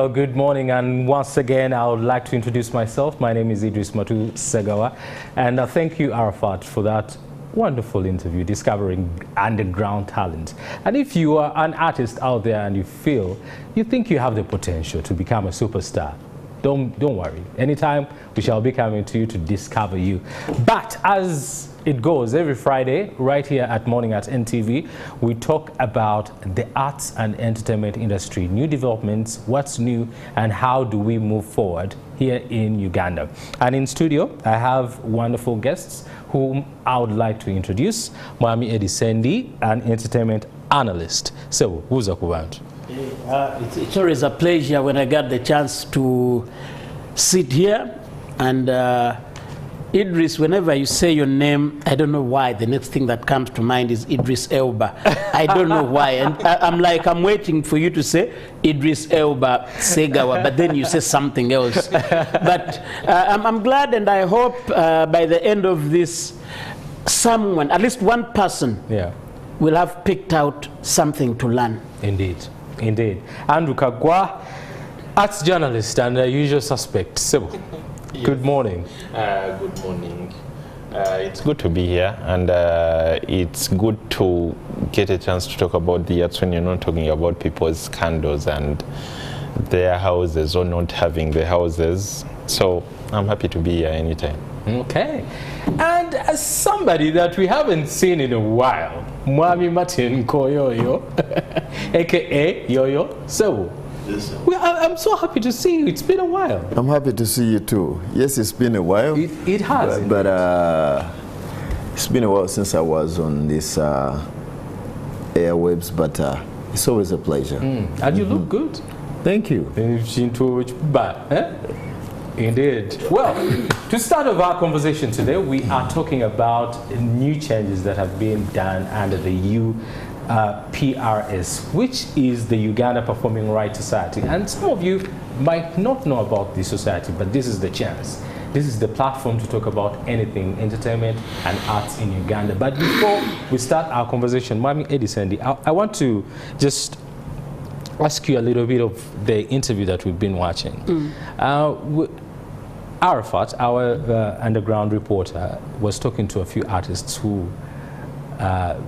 Good morning, and once again I would like to introduce myself. My name is Idris Matu Segawa, and thank you, Arafat, for that wonderful interview discovering underground talent. And if you are an artist out there and you think you have the potential to become a superstar, don't worry. Anytime we shall be coming to you to discover you. But as it goes, every Friday right here at Morning at NTV, we talk about the arts and entertainment industry, new developments, what's new, and how do we move forward here in Uganda. And in studio I have wonderful guests whom I would like to introduce. Mwami AT NTV, an entertainment analyst. So who's up around? It's always a pleasure when I get the chance to sit here. And Idris, whenever you say your name, I don't know why, the next thing that comes to mind is Idris Elba. I don't know why. And I'm waiting for you to say Idris Elba Segawa, but then you say something else. But I'm glad, and I hope by the end of this, someone, at least one person, will have picked out something to learn. Indeed. Indeed. Andrew Kagwa, arts journalist and a usual suspect. So, yes. Good morning. Good morning. It's good to be here, and it's good to get a chance to talk about the arts when you're not talking about people's scandals and their houses or not having the houses. So I'm happy to be here anytime. Okay. And as somebody that we haven't seen in a while, Mwami Martin Koyoyo, aka Yoyo. So, I'm so happy to see you. It's been a while. I'm happy to see you too. Yes, it's been a while. It has. But it's been a while since I was on this airwaves, but it's always a pleasure. And you look good. Thank you. Indeed. Well, to start off our conversation today, we are talking about new changes that have been done under the UPRS, which is the Uganda Performing Rights Society. And some of you might not know about this society, but this is the chance. This is the platform to talk about anything, entertainment and arts in Uganda. But before we start our conversation, Mwami AT NTV, I want to just ask you a little bit of the interview that we've been watching. Arafat, our underground reporter, was talking to a few artists who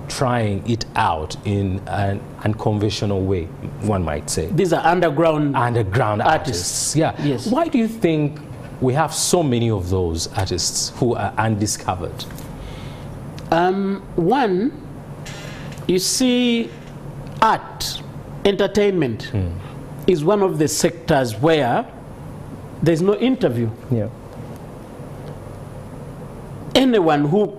trying it out in an unconventional way, one might say. These are underground artists. Yeah. Yes. Why do you think we have so many of those artists who are undiscovered? One, you see, art, entertainment is one of the sectors where there's no interview. Yeah. Anyone who,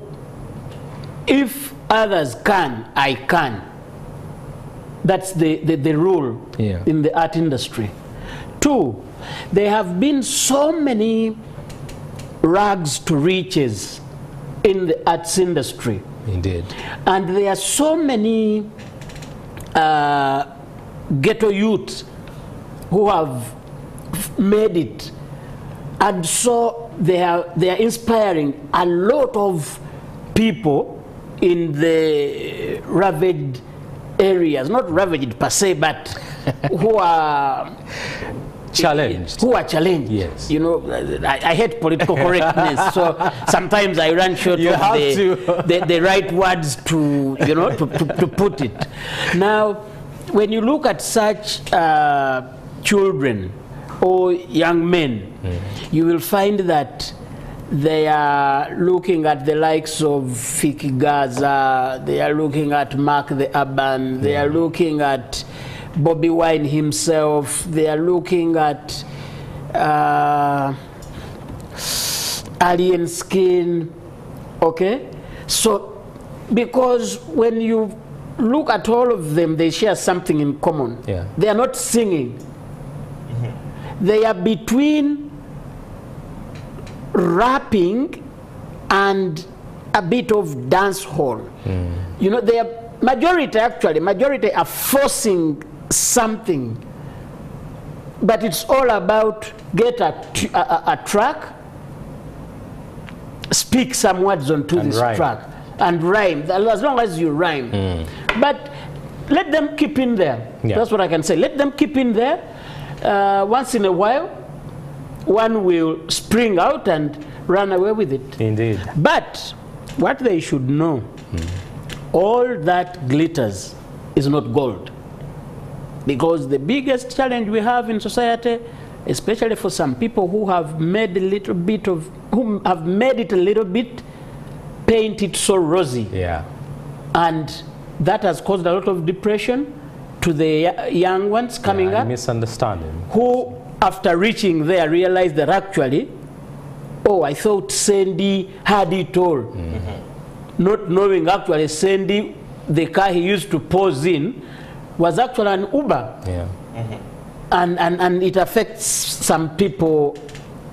if others can, I can. That's the rule in the art industry. Two, there have been so many rags to riches in the arts industry. Indeed. And there are so many ghetto youths who have made it, and so they are inspiring a lot of people in the ravaged areas, not ravaged per se, but who are challenged. Yes. You know, I hate political correctness, so sometimes I run short of the right words to, you know, to put it. Now, when you look at such children or young men, you will find that they are looking at the likes of Fiki Gaza, they are looking at Mark the Urban, they are looking at Bobby Wine himself, they are looking at Alien Skin, okay? So, because when you look at all of them, they share something in common. Yeah. They are not singing. They are between rapping and a bit of dance hall. You know, they are majority are forcing something, but it's all about get a track, speak some words onto this track, and rhyme, as long as you rhyme. But let them keep in there. That's what I can say. Let them keep in there. once in a while, one will spring out and run away with it. Indeed. But what they should know, all that glitters is not gold. Because the biggest challenge we have in society, especially for some people who have made a little bit of, who have made it a little bit, paint it so rosy. Yeah. And that has caused a lot of depression to the young ones coming up. Misunderstanding. Who, after reaching there, realize that actually, oh, I thought Sandy had it all. Not knowing actually Sandy, the car he used to pose in, was actually an Uber. Yeah. And it affects some people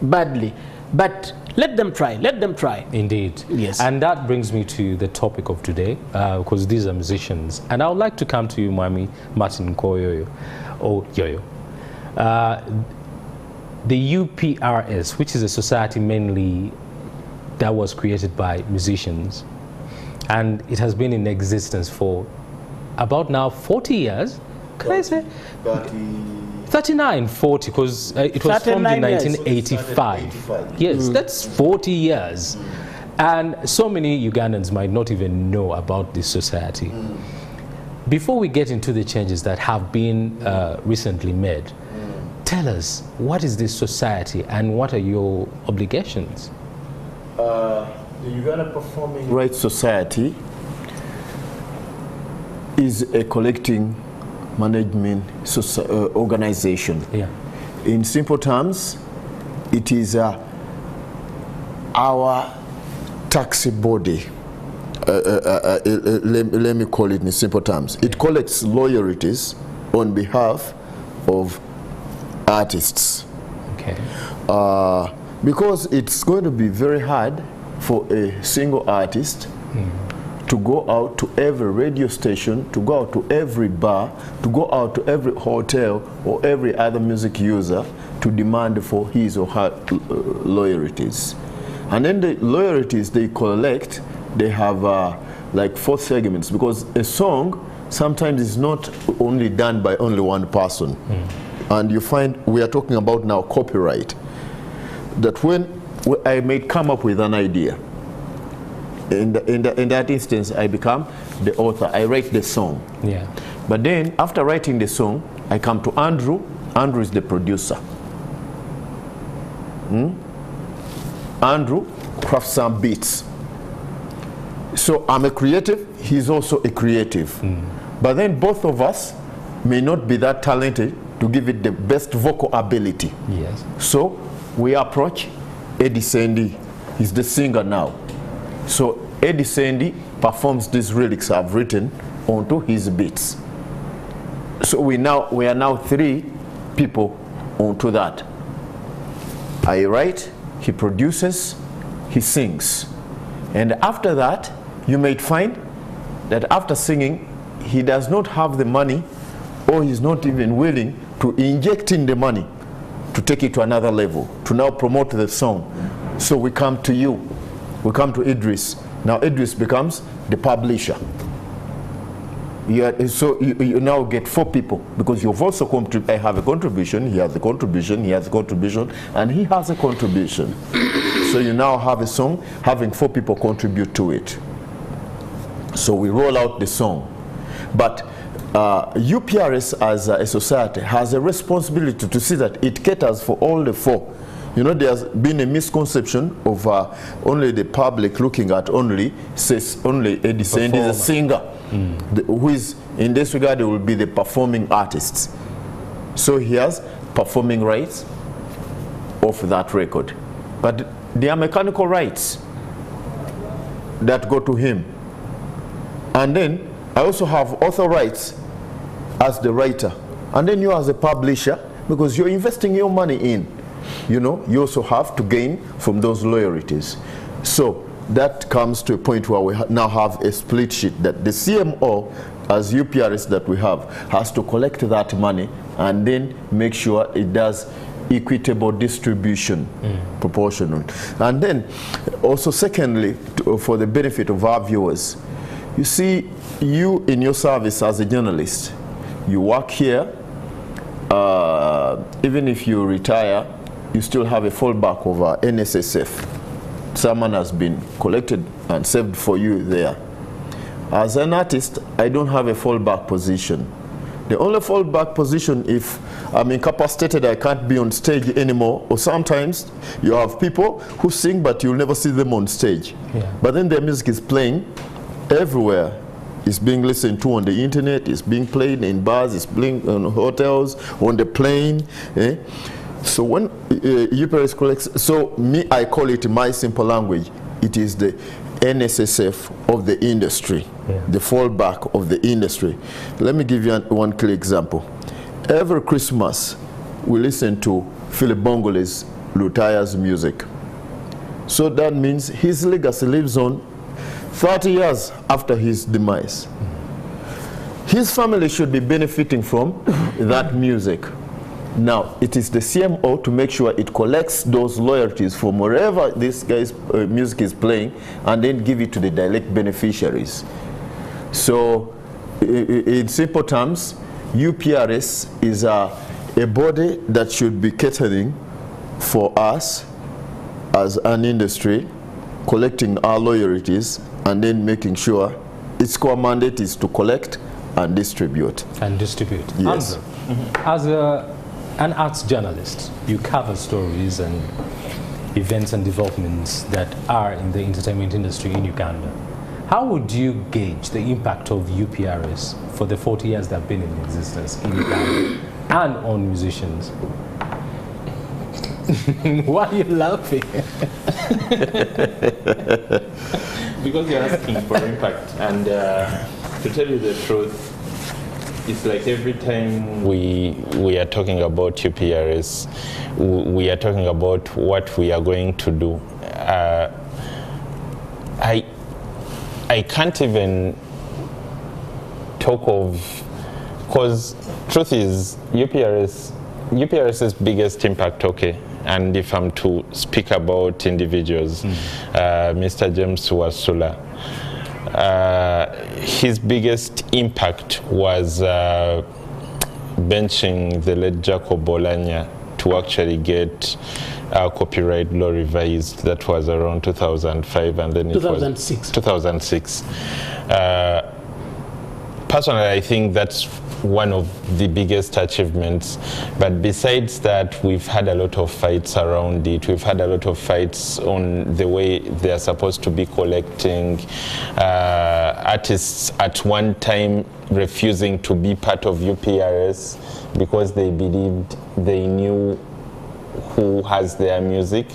badly. But let them try, let them try. Indeed. Yes. And that brings me to the topic of today, because these are musicians. And I would like to come to you, Mwami Martin Koyoyo, or Yoyo. The UPRS, which is a society mainly that was created by musicians, and it has been in existence for about now 40 years. Can I say? 39, 40, because it was formed in 1985. Yes, that's 40 years. And so many Ugandans might not even know about this society. Before we get into the changes that have been recently made, tell us, what is this society and what are your obligations? The Uganda Performing Rights Society is a collecting management organization. Yeah. In simple terms, it is our taxi body. Let me call it in simple terms. It collects royalties on behalf of artists. Okay. Because it's going to be very hard for a single artist to go out to every radio station, to go out to every bar, to go out to every hotel or every other music user to demand for his or her royalties. And then the royalties they collect, they have like 4 segments, because a song sometimes is not only done by only one person. And you find we are talking about now copyright. That when I may come up with an idea, in that instance, I become the author. I write the song. Yeah. But then, after writing the song, I come to Andrew. Andrew is the producer. Andrew crafts some beats. So I'm a creative. He's also a creative. But then both of us may not be that talented to give it the best vocal ability. Yes. So we approach Eddie Sandy. He's the singer now. So Eddie Sandy performs these lyrics I've written onto his beats. So we are now 3 people onto that. I write, he produces, he sings. And after that, you might find that after singing, he does not have the money, or he's not even willing to inject in the money to take it to another level, to now promote the song. So we come to you. We come to Idris. Now Idris becomes the publisher. So you now get 4 people, because you've also I have a contribution, he has a contribution, he has a contribution, and he has a contribution. So you now have a song having 4 people contribute to it. So we roll out the song. But UPRS as a society has a responsibility to see that it caters for all the 4. You know, there's been a misconception of only the public looking at only Eddie Sandy is a singer, who is, in this regard, they will be the performing artists. So he has performing rights of that record. But there are mechanical rights that go to him. And then I also have author rights as the writer. And then you as a publisher, because you're investing your money in, you know, you also have to gain from those royalties. So that comes to a point where we now have a split sheet that the CMO, as UPRS that we have, has to collect that money and then make sure it does equitable distribution, proportional. And then also secondly, for the benefit of our viewers, you see, you in your service as a journalist, you work here even if you retire, you still have a fallback of NSSF. Someone has been collected and saved for you there. As an artist, I don't have a fallback position. The only fallback position, if I'm incapacitated, I can't be on stage anymore, or sometimes you have people who sing but you'll never see them on stage. Yeah. But then their music is playing everywhere. It's being listened to on the internet, it's being played in bars, it's playing in hotels, on the plane. So when UPRS collects, so me, I call it in my simple language, it is the NSSF of the industry, the fallback of the industry. Let me give you one clear example. Every Christmas, we listen to Philip Bongole's Lutaya's music. So that means his legacy lives on 30 years after his demise. His family should be benefiting from that music. Now, it is the CMO to make sure it collects those royalties from wherever this guy's music is playing and then give it to the direct beneficiaries. So, in simple terms, UPRS is a body that should be catering for us as an industry, collecting our royalties and then making sure its core mandate is to collect and distribute. And distribute. Yes. As an arts journalist, you cover stories and events and developments that are in the entertainment industry in Uganda. How would you gauge the impact of UPRS for the 40 years that have been in existence in Uganda and on musicians? Why are you laughing? Because you're asking for impact, and to tell you the truth, it's like every time we are talking about UPRS, we are talking about what we are going to do. I can't even talk of, because truth is UPRS's biggest impact, okay, and if I'm to speak about individuals, Mr. James Wasula, his biggest impact was benching the late Jacob Bolanya to actually get our copyright law revised. That was around 2005, and then 2006. 2006. Personally, I think that's one of the biggest achievements. But besides that, we've had a lot of fights around it. We've had a lot of fights on the way they are supposed to be collecting. Artists at one time refusing to be part of UPRS because they believed they knew who has their music.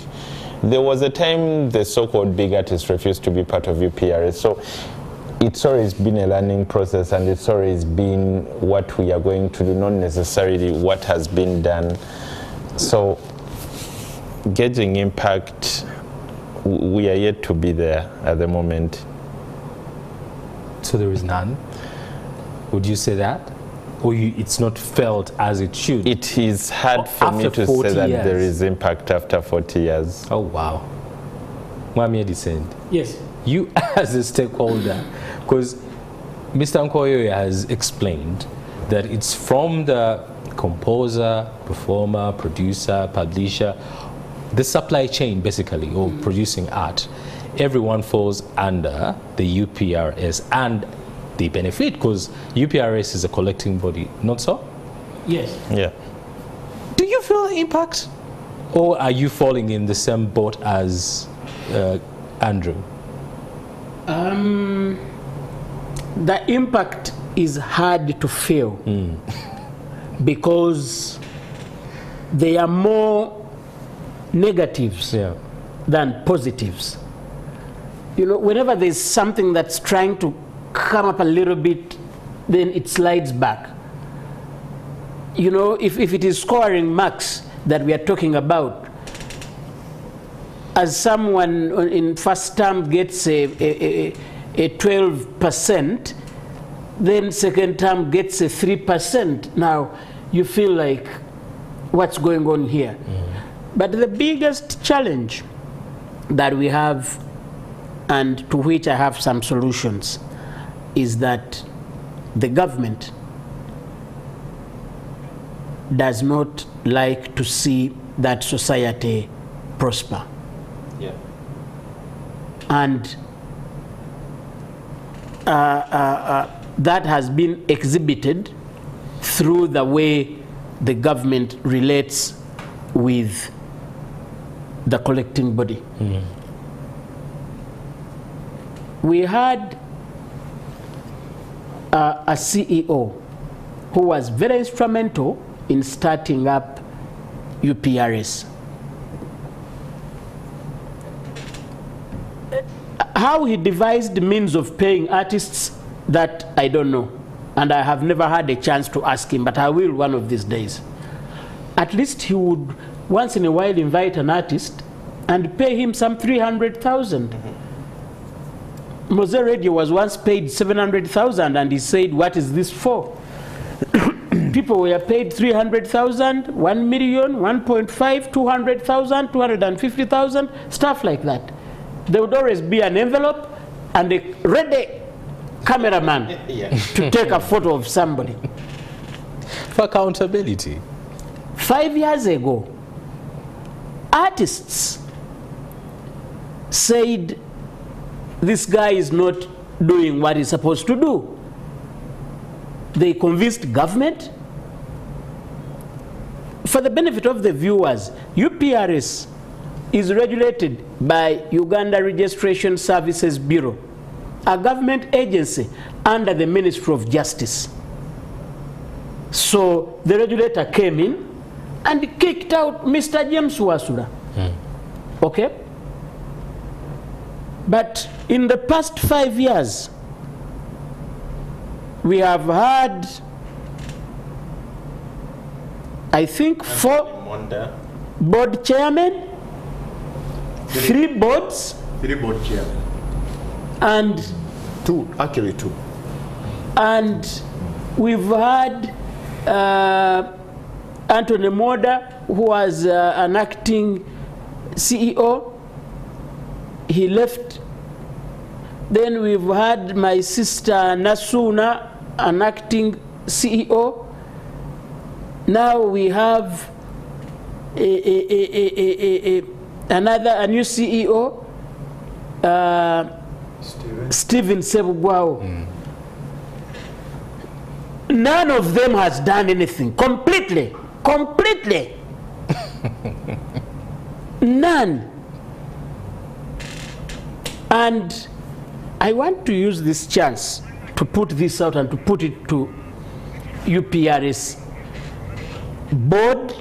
There was a time the so-called big artists refused to be part of UPRS. So it's always been a learning process, and it's always been what we are going to do, not necessarily what has been done. So gauging impact, we are yet to be there at the moment. So there is none? Would you say that? Or it's not felt as it should? It is hard for me to say that there is impact after 40 years. Oh, wow. Mwami Edisend. Yes. You as a stakeholder, because Mr. Nkoyo has explained that it's from the composer, performer, producer, publisher, the supply chain basically, or producing art. Everyone falls under the UPRS and they benefit because UPRS is a collecting body, not so? Yes. Yeah. Do you feel the impact? Or are you falling in the same boat as Andrew? The impact is hard to feel because there are more negatives than positives. You know, whenever there's something that's trying to come up a little bit, then it slides back. You know, if it is scoring marks that we are talking about, as someone in first term gets a 12%, then second term gets a 3%. Now, you feel like, what's going on here? But the biggest challenge that we have, and to which I have some solutions, is that the government does not like to see that society prosper. Yeah. And that has been exhibited through the way the government relates with the collecting body. We had a CEO who was very instrumental in starting up UPRS. How he devised the means of paying artists, that I don't know. And I have never had a chance to ask him, but I will one of these days. At least he would once in a while invite an artist and pay him some 300,000. Mose Radio was once paid 700,000, and he said, what is this for? People were paid 300,000, 1 million, 1.5, 200,000, 250,000, stuff like that. There would always be an envelope and a ready cameraman to take a photo of somebody. For accountability. 5 years ago, artists said this guy is not doing what he's supposed to do. They convinced government. For the benefit of the viewers, UPRS is regulated by Uganda Registration Services Bureau, a government agency under the Ministry of Justice. So the regulator came in and kicked out Mr. James Wasura. Okay? But in the past 5 years, we have had, I think, 4 board chairmen, 3 boards, 3 board chairmen, and 2, actually 2. And we've had Anthony Moda, who was an acting CEO. He left. Then we've had my sister Nasuna, an acting CEO. Now we have a new CEO, Stephen Sebugwao. None of them has done anything. Completely. None. And I want to use this chance to put this out and to put it to UPRS board.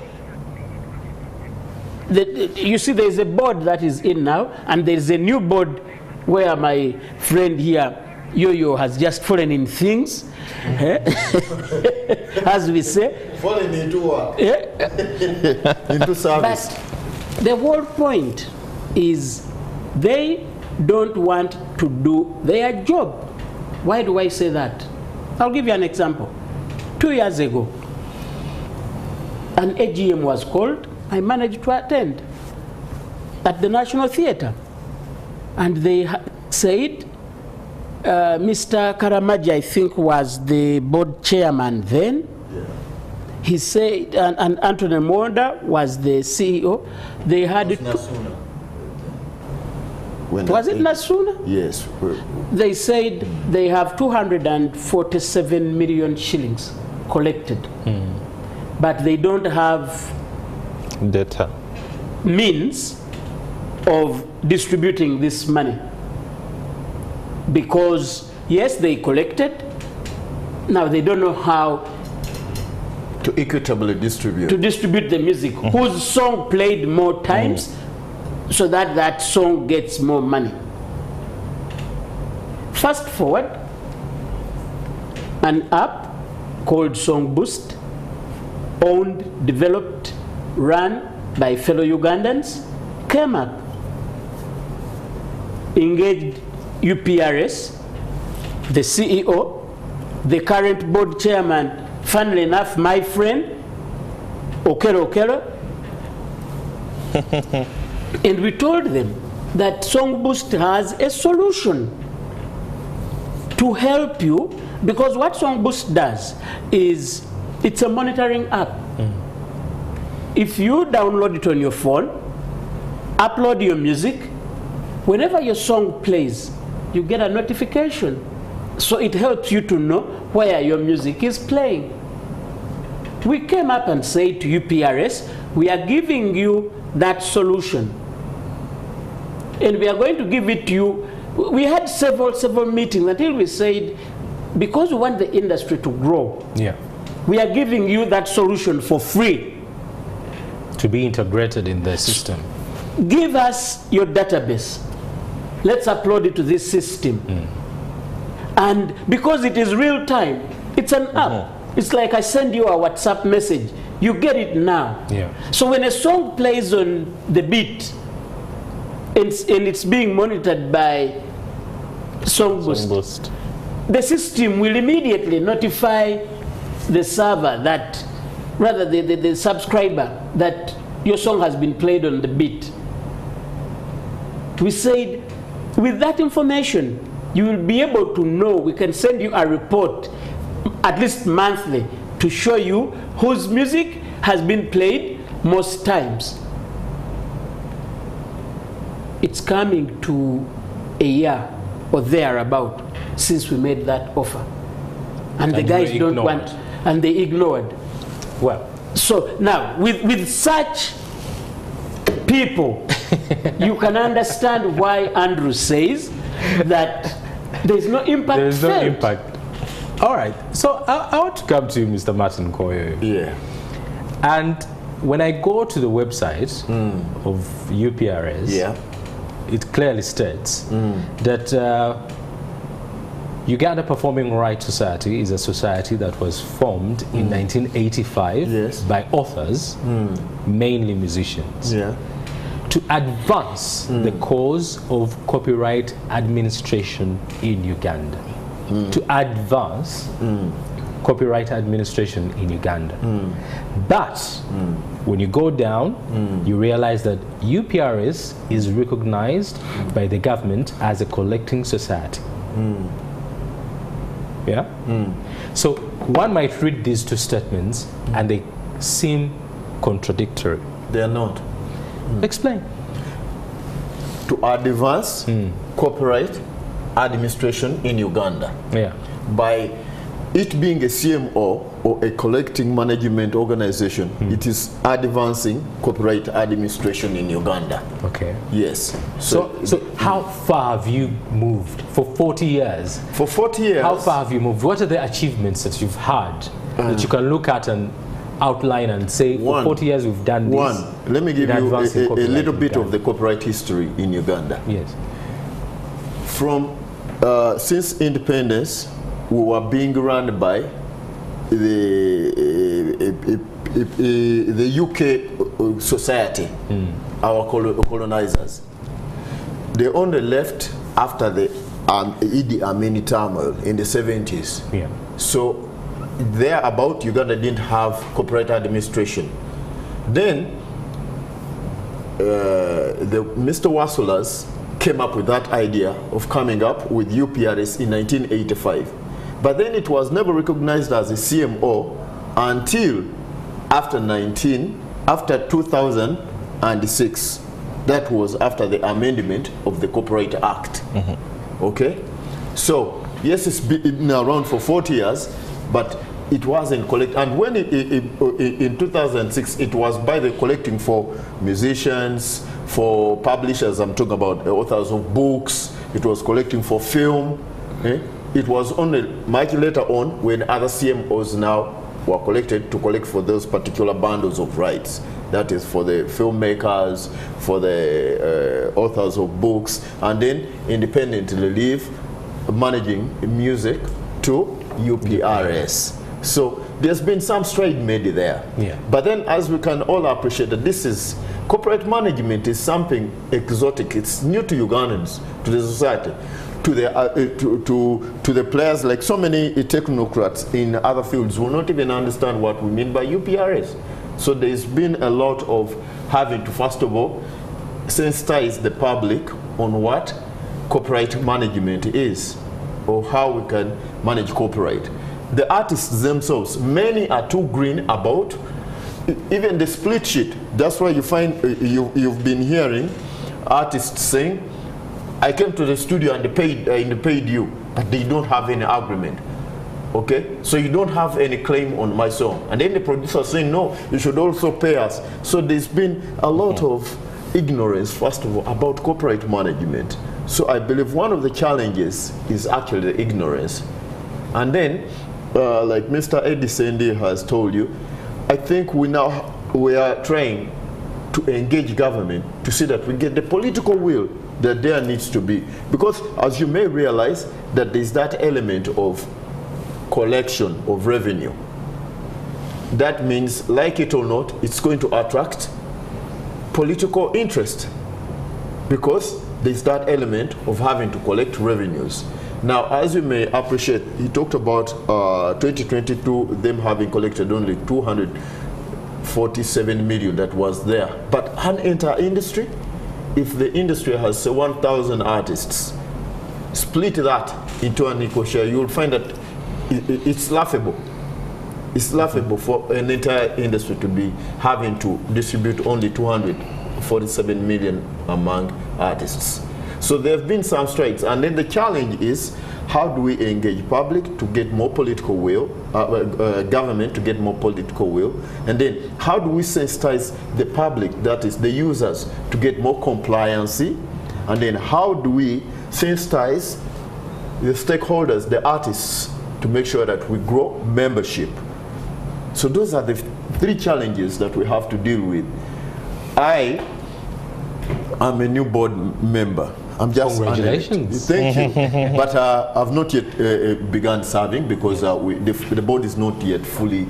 You see, there is a board that is in now, and there is a new board where my friend here, Yo-Yo, has just fallen in things, as we say. Fallen into what? Into service. But the whole point is they don't want to do their job. Why do I say that? I'll give you an example. 2 years ago, an AGM was called. I managed to attend at the National Theatre. And they said, Mr. Karamaji, I think, was the board chairman then. Yeah. He said, and Anthony Moda was the CEO. They had it. Was it Nasuna? Yes. They said they have 247 million shillings collected, but they don't have data means of distributing this money. Because yes, they collected, now they don't know how to equitably distribute the music. Whose song played more times, so that that song gets more money. Fast forward, an app called Song Boost, owned, developed, run by fellow Ugandans, came up, engaged UPRS, the CEO, the current board chairman, funnily enough, my friend, Okero, and we told them that Song Boost has a solution to help you, because what Song Boost does is it's a monitoring app. if you download it on your phone, upload your music, whenever your song plays, you get a notification. So it helps you to know where your music is playing. We came up and said to UPRS, we are giving you that solution. And we are going to give it to you. We had several meetings until we said, because we want the industry to grow, we are giving you that solution for free. To be integrated in the system. Give us your database. Let's upload it to this system. And because it is real time, it's an app. It's like I send you a WhatsApp message. You get it now. So when a song plays on the beat, and it's being monitored by Songboost, the system will immediately notify the server that, rather the subscriber, that your song has been played on the beat. We said, with that information, you will be able to know. We can send you a report, at least monthly, to show you whose music has been played most times. It's coming to a year or thereabout since we made that offer. And the guys don't want, and they ignored. Well, so now, with such people, you can understand why Andrew says that there's no impact. There's no impact. All right. So I want to come to you, Mr. Martin Koyo. Yeah. And when I go to the website of UPRS, it clearly states that Uganda Performing Rights Society is a society that was formed in 1985 by authors, mainly musicians, to advance the cause of copyright administration in Uganda. To advance copyright administration in Uganda. But when you go down, you realize that UPRS is recognized by the government as a collecting society. So one might read these two statements and they seem contradictory. They are not. Explain. To advance copyright administration in Uganda. By it being a CMO or a collecting management organization, it is advancing copyright administration in Uganda. Okay. Yes. So how far have you moved for 40 years? For 40 years. How far have you moved? What are the achievements that you've had that you can look at and outline and say, for 40 years we've done this? Let me give you a little bit of the copyright history in Uganda. Yes. From since independence, we were being run by the UK society, our colonizers. They only left after the Idi Amin turmoil in the 70s. So thereabout, Uganda didn't have copyright administration. Then Mr. Wasulas came up with that idea of coming up with UPRS in 1985. But then it was never recognized as a CMO until after 2006. That was after the amendment of the Copyright Act. Okay? So, yes, it's been around for 40 years, but it wasn't collected. And when in 2006, it was by the collecting for musicians, for publishers, I'm talking about authors of books, it was collecting for film. It was only much later on when other CMOs now were collected to collect for those particular bundles of rights. That is for the filmmakers, for the authors of books, and then independently leave managing music to UPRS. So there's been some stride made there. But then, as we can all appreciate, that this is corporate management is something exotic. It's new to Ugandans, to the society, to the players. Like so many technocrats in other fields will not even understand what we mean by UPRS. So there's been a lot of having to, first of all, sensitize the public on what copyright management is, or how we can manage copyright. The artists themselves, many are too green about even the split sheet, that's why you find, you've been hearing artists saying, I came to the studio and they paid you, but they don't have any agreement. Okay, so you don't have any claim on my song. And then the producer saying, no, you should also pay us. So there's been a lot of ignorance, first of all, about corporate management. So I believe one of the challenges is actually the ignorance. And then, like Mr. Eddie Sendi has told you, I think we are trying to engage government to see that we get the political will that there needs to be. Because as you may realize, that there's that element of collection of revenue. That means, like it or not, it's going to attract political interest, because there's that element of having to collect revenues. Now, as you may appreciate, he talked about 2022, them having collected only 247 million that was there. But an entire industry, if the industry has say 1,000 artists, split that into an equal share, you'll find that it's laughable. It's laughable for an entire industry to be having to distribute only 247 million among artists. So there have been some strikes, and then the challenge is, how do we engage public to get more political will, government to get more political will, and then how do we sensitize the public, that is the users, to get more compliancy, and then how do we sensitize the stakeholders, the artists, to make sure that we grow membership. So those are the three challenges that we have to deal with. I am a new board member. I'm just congratulations. Thank you. But I've not yet begun serving, because the board is not yet fully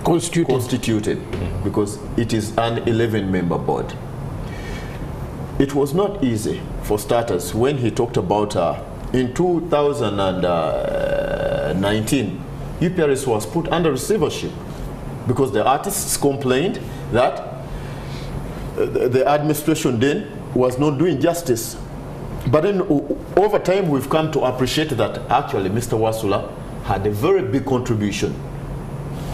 constituted, because it is an 11-member board. It was not easy, for starters, when he talked about in 2019, UPRS was put under receivership, because the artists complained that the administration then was not doing justice. But then over time, we've come to appreciate that actually Mr. Wasula had a very big contribution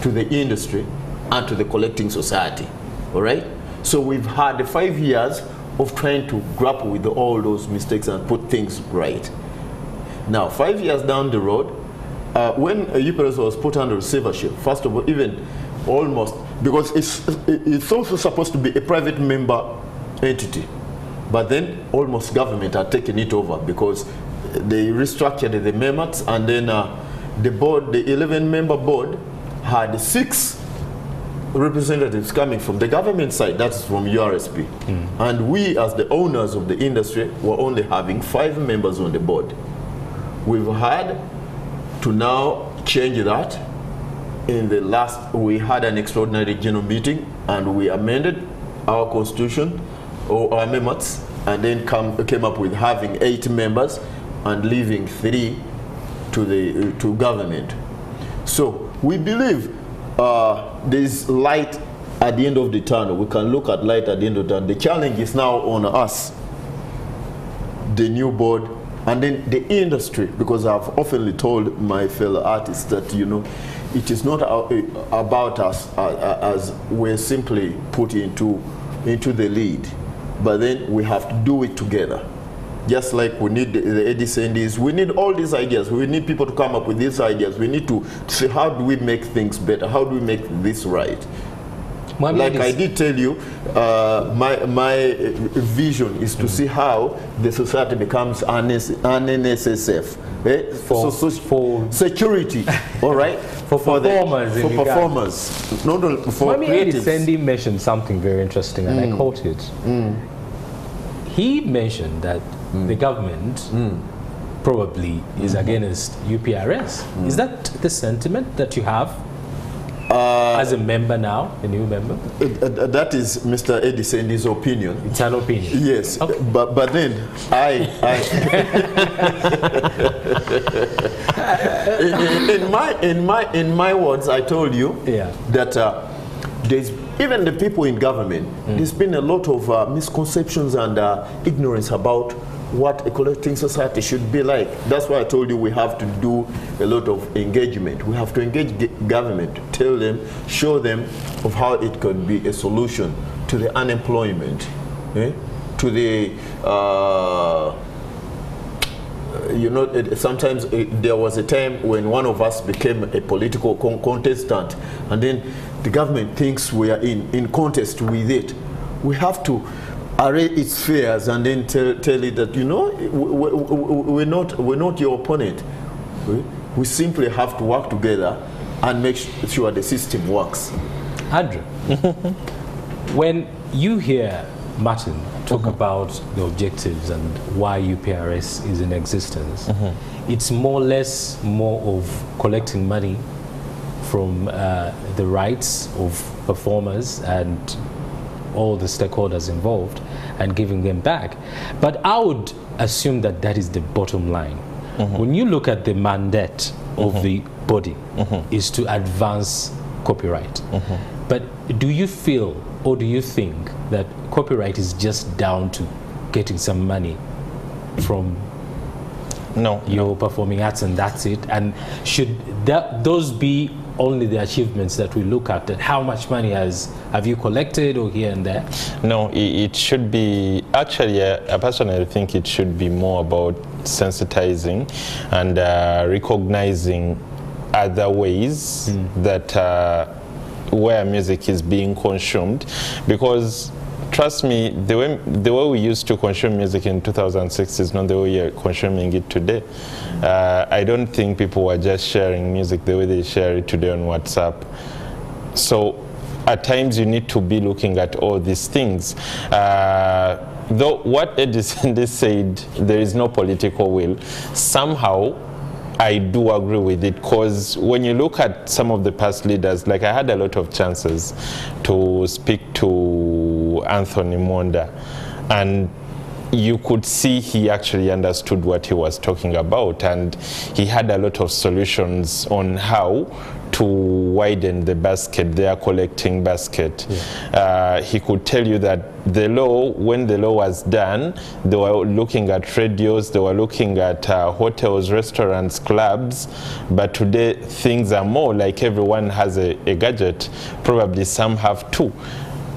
to the industry and to the collecting society. All right? So we've had 5 years of trying to grapple with all those mistakes and put things right. Now, 5 years down the road, when UPRS was put under receivership, first of all, even almost, because it's also supposed to be a private member entity, but then almost government had taken it over, because they restructured the members, and then the board, the 11-member board, had 6 representatives coming from the government side, that's from URSP. And we, as the owners of the industry, were only having 5 members on the board. We've had to now change that. In the last, we had an extraordinary general meeting, and we amended our constitution, or our amendments, and then came up with having 8 members and leaving 3 to government. So we believe there's light at the end of the tunnel. We can look at light at the end of the tunnel. The challenge is now on us, the new board, and then the industry, because I've often told my fellow artists that, you know, it is not about us as we're simply put into the lead, but then we have to do it together. Just like we need the AT, we need all these ideas. We need people to come up with these ideas. We need to see, how do we make things better? How do we make this right? Like I did tell you, my vision is to see how the society becomes an NSSF. For security, all right? for performers. For performers, not only for creatives. Sandy mentioned something very interesting, and I quote it. He mentioned that the government probably is against UPRS. Is that the sentiment that you have? As a member now, a new member? That is Mr. Eddie Sendi's opinion. It's an opinion. Yes, okay. but then in my words, I told you that there's even the people in government. There's been a lot of misconceptions and ignorance about what a collecting society should be like. That's why I told you we have to do a lot of engagement. We have to engage government, tell them, show them of how it could be a solution to the unemployment, to the, you know, sometimes there was a time when one of us became a political contestant, and then the government thinks we are in contest with it. We have to array its fears and then tell it that, you know, we're not your opponent. We simply have to work together and make sure the system works. Andrew, when you hear Martin talk about the objectives and why UPRS is in existence, it's more of collecting money from the rights of performers and all the stakeholders involved and giving them back. But I would assume that that is the bottom line. When you look at the mandate of the body is to advance copyright. But do you feel or do you think that copyright is just down to getting some money from your performing arts and that's it? And should those be only the achievements that we look at how much money have you collected or here and there? No, it should be, actually, I personally think it should be more about sensitizing and recognizing other ways that where music is being consumed, because trust me, the way we used to consume music in 2006 is not the way you're consuming it today. I don't think people were just sharing music the way they share it today on WhatsApp. So at times you need to be looking at all these things. Though what Edison said, there is no political will, somehow I do agree with it, because when you look at some of the past leaders, like I had a lot of chances to speak to Anthony Monda, and you could see he actually understood what he was talking about, and he had a lot of solutions on how to widen the basket, their collecting basket. He could tell you that the law, when the law was done, they were looking at radios, they were looking at hotels, restaurants, clubs, but today things are more like everyone has a gadget, probably some have two.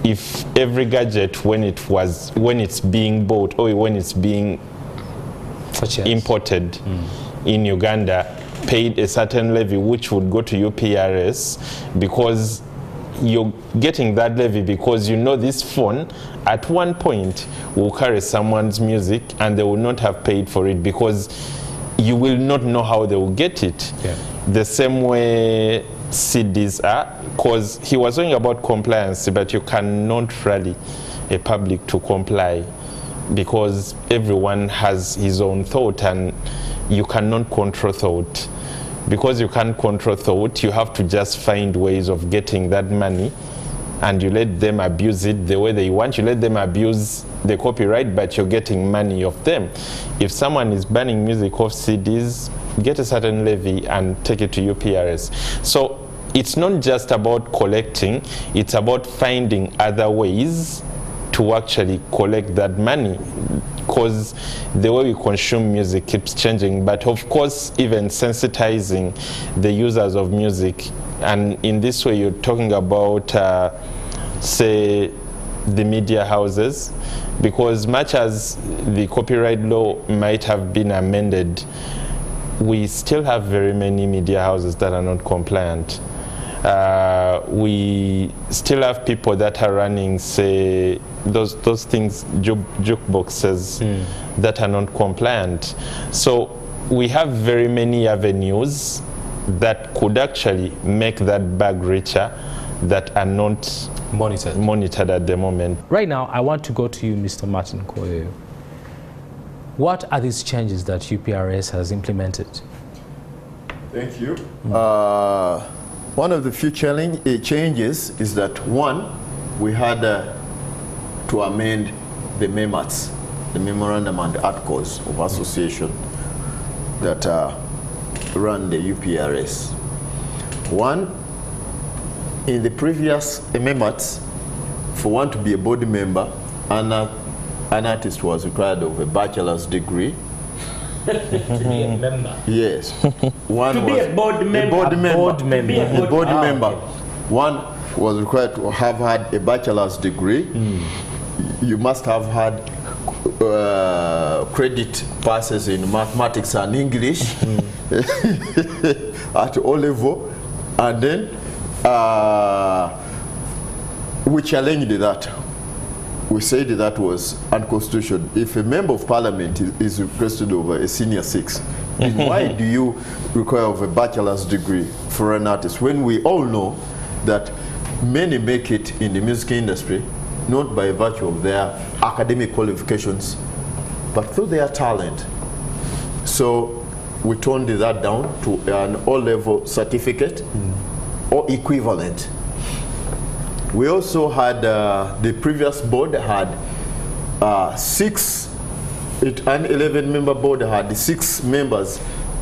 If every gadget, when it's being bought or when it's being imported in Uganda, paid a certain levy which would go to UPRS, because you're getting that levy because you know this phone at one point will carry someone's music and they will not have paid for it because you will not know how they will get it. The same way CDs are, because he was talking about compliance, but you cannot rally a public to comply because everyone has his own thought and you cannot control thought. Because you can't control thought, you have to just find ways of getting that money, and you let them abuse it the way they want. You let them abuse the copyright, but you're getting money of them. If someone is banning music off CDs, get a certain levy and take it to UPRS. So it's not just about collecting, it's about finding other ways to actually collect that money, because the way we consume music keeps changing. But of course, even sensitizing the users of music, and in this way you're talking about say the media houses, because much as the copyright law might have been amended, we still have very many media houses that are not compliant. We still have people that are running, say, those things, jukeboxes that are not compliant. So we have very many avenues that could actually make that bag richer that are not monitored at the moment. Right now, I want to go to you, Mr. Martin Koyo. What are these changes that UPRS has implemented? Thank you. One of the few changes is that, one, we had to amend the MEMATs, the Memorandum and Articles of Association that run the UPRS. One, in the previous MEMATs, for one to be a board member and an artist was required of a bachelor's degree. To be a member. Yes. One to was be a board member. A board member. One was required to have had a bachelor's degree. You must have had credit passes in mathematics and English at O level, and then we challenged that. We said that was unconstitutional. If a member of parliament is requested over a senior 6, why do you require of a bachelor's degree for an artist when we all know that many make it in the music industry not by virtue of their academic qualifications, but through their talent? So we toned that down to an O-level certificate or equivalent. We also had, the previous board had an 11-member board had 6 members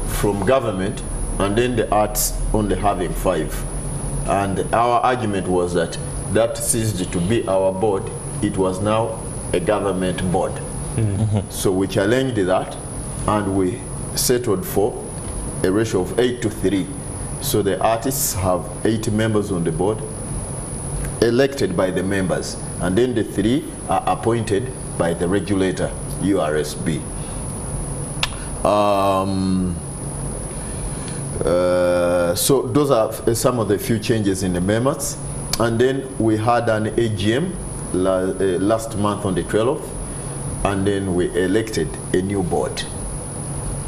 from government, and then the arts only having 5. And our argument was that that ceased to be our board. It was now a government board. So we challenged that, and we settled for a ratio of 8-3. So the artists have 8 members on the board, elected by the members, and then the 3 are appointed by the regulator, URSB. So those are some of the few changes in the members. And then we had an AGM last month on the 12th, and then we elected a new board.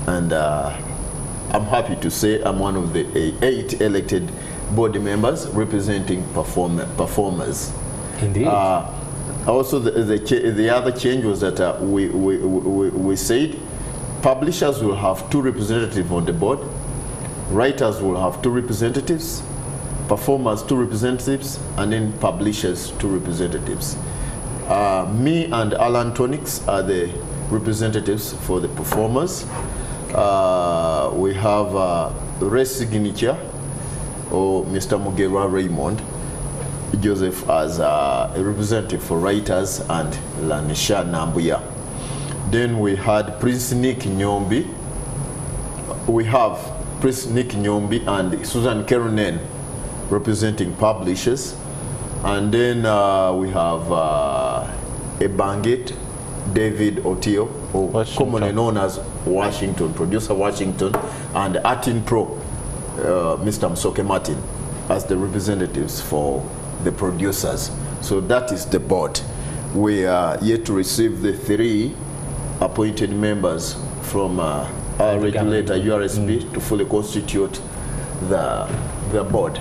And I'm happy to say I'm one of the 8 elected board members representing performers. Indeed. Also, the other change was that we said publishers will have 2 representatives on the board, writers will have 2 representatives, performers 2 representatives, and then publishers 2 representatives. Me and Alan Tonix are the representatives for the performers. We have Ray Signature, or Mr. Mugera Raymond, Joseph as a representative for writers, and Lanisha Nambuya. Then we had Prince Nick Nyombi. We have Prince Nick Nyombi and Susan Keronen representing publishers. And then we have Ebangit David Otio, or commonly known as Washington, producer Washington, and Atin Pro, Mr. Msoke Martin, as the representatives for the producers. So that is the board. We are yet to receive the 3 appointed members from our regulator, URSB, to fully constitute the board.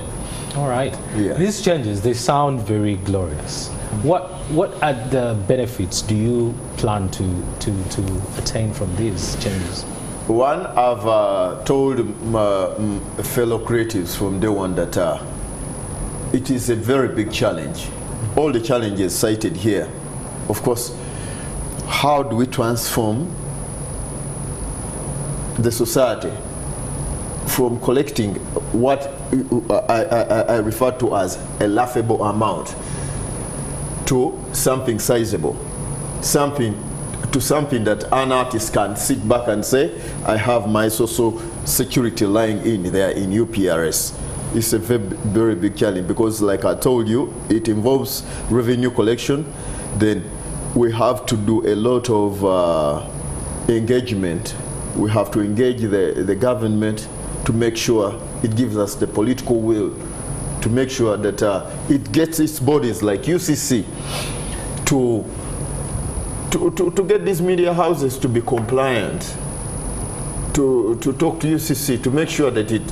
All right. Yeah. These changes, they sound very glorious. What are the benefits do you plan to attain from these changes? One, I've told my fellow creatives from day one that it is a very big challenge. All the challenges cited here. Of course, how do we transform the society from collecting what I refer to as a laughable amount to something sizable, something that an artist can sit back and say, I have my social security lying in there in UPRS. It's a very, very big challenge because, like I told you, it involves revenue collection. Then we have to do a lot of engagement. We have to engage the government to make sure it gives us the political will to make sure that it gets its bodies like UCC to get these media houses to be compliant, to talk to UCC to make sure that it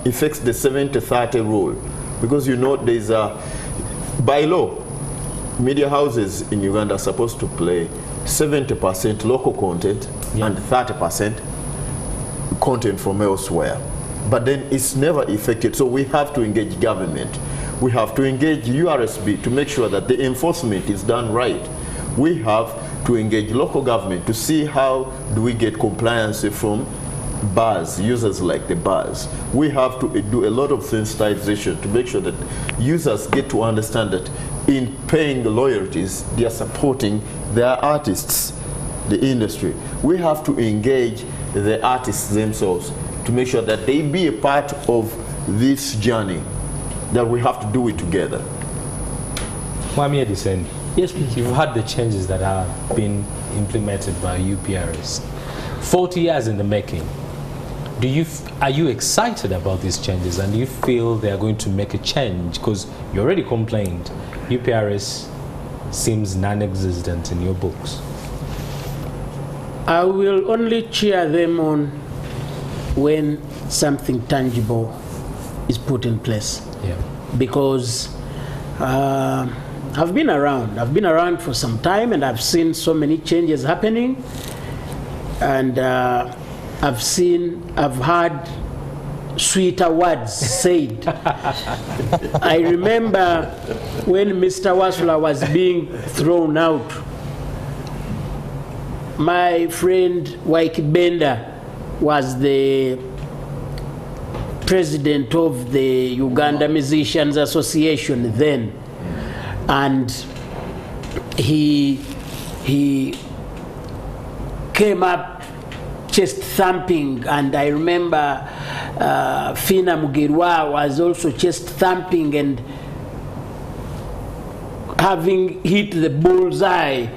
affects the 70-30 rule, because you know there's by law media houses in Uganda are supposed to play 70% local content and 30% content from elsewhere. But then it's never effective. So we have to engage government. We have to engage URSB to make sure that the enforcement is done right. We have to engage local government to see how do we get compliance from bars, users like the bars. We have to do a lot of sensitization to make sure that users get to understand that in paying the royalties, they are supporting their artists, the industry. We have to engage the artists themselves to make sure that they be a part of this journey, that we have to do it together. Mwami Edison, yes, please. You've had the changes that have been implemented by UPRS. 40 years in the making. Are you excited about these changes, and do you feel they are going to make a change? Because you already complained, UPRS seems non-existent in your books. I will only cheer them on when something tangible is put in place. Yeah. Because I've been around for some time, and I've seen so many changes happening, and I've heard sweeter words said. I remember when Mr. Wasula was being thrown out, my friend Waiki Benda was the president of the Uganda Musicians Association then, and he came up chest thumping, and I remember Fina Mugirwa was also chest thumping and having hit the bullseye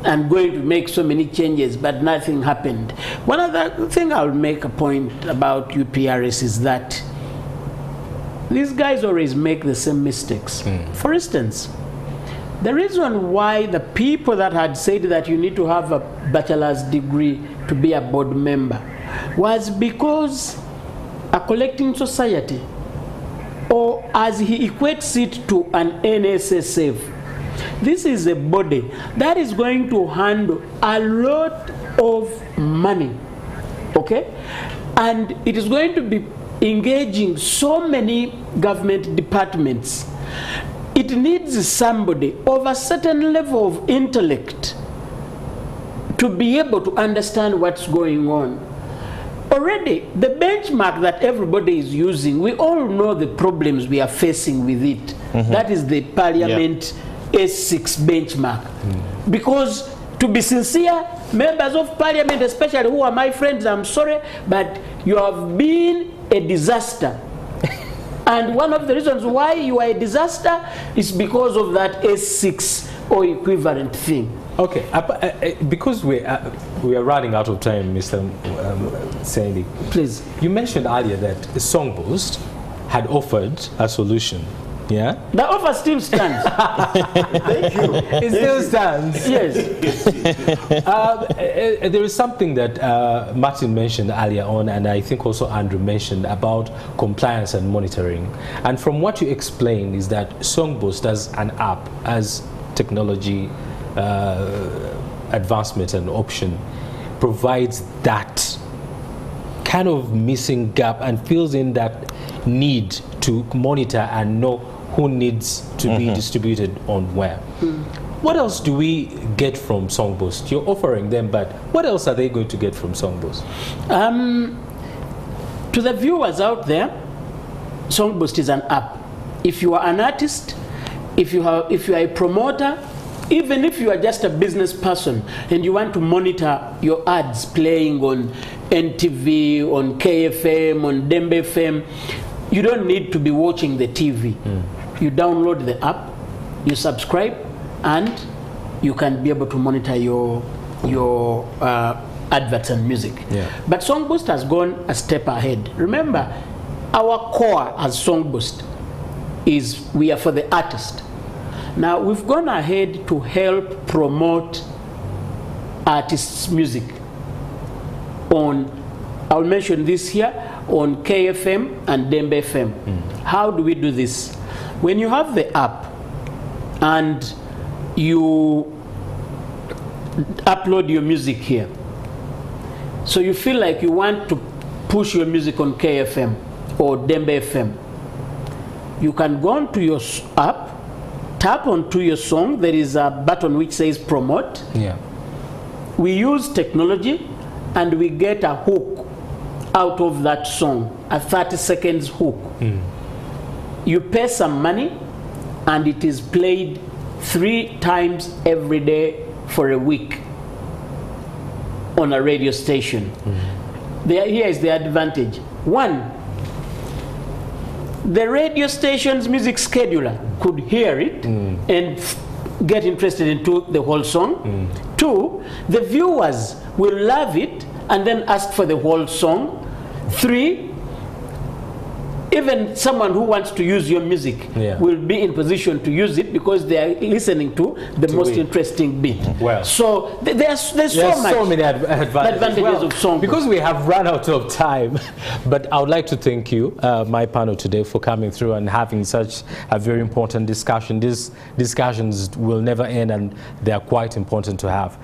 and going to make so many changes, but nothing happened. One other thing I'll make a point about UPRS is that these guys always make the same mistakes. For instance, the reason why the people that had said that you need to have a bachelor's degree to be a board member was because a collecting society, or as he equates it to an NSSF, this is a body that is going to handle a lot of money, okay? And it is going to be engaging so many government departments. It needs somebody of a certain level of intellect to be able to understand what's going on. Already, the benchmark that everybody is using, we all know the problems we are facing with it. That is the Parliament S6 benchmark. Because, to be sincere, members of Parliament, especially who are my friends, I'm sorry, but you have been a disaster. And one of the reasons why you are a disaster is because of that S6 or equivalent thing. Okay, because we are running out of time, Mr. Sandy. Please. You mentioned earlier that Songboost had offered a solution. Yeah? The offer still stands. Thank you. It still stands. Yes. There is something that Martin mentioned earlier on, and I think also Andrew mentioned about compliance and monitoring. And from what you explained is that Songboost as an app, as technology advancement and option, provides that kind of missing gap and fills in that need to monitor and know who needs to be distributed on where. What else do we get from Songboost? You're offering them, but what else are they going to get from Songboost? To the viewers out there, Songboost is an app. If you are an artist, if you are a promoter, even if you are just a business person and you want to monitor your ads playing on NTV, on KFM, on Dembe FM, you don't need to be watching the TV. You download the app, you subscribe, and you can be able to monitor your adverts and music. But Songboost has gone a step ahead. Remember, our core as Songboost is we are for the artist. Now we've gone ahead to help promote artists' music on, I'll mention this here, on KFM and Dembe FM. How do we do this? When you have the app and you upload your music here, so you feel like you want to push your music on KFM or Dembe FM, you can go onto your app, tap onto your song. There is a button which says promote. We use technology and we get a hook out of that song, a 30 seconds hook. You pay some money and it is played 3 times every day for a week on a radio station. Here is the advantage. 1, the radio station's music scheduler could hear it and get interested into the whole song. 2, the viewers will love it and then ask for the whole song. 3, even someone who wants to use your music will be in position to use it because they are listening to the most interesting beat. Well, so there's so many advantages of song. Because we have run out of time, but I would like to thank you, my panel today, for coming through and having such a very important discussion. These discussions will never end and they are quite important to have.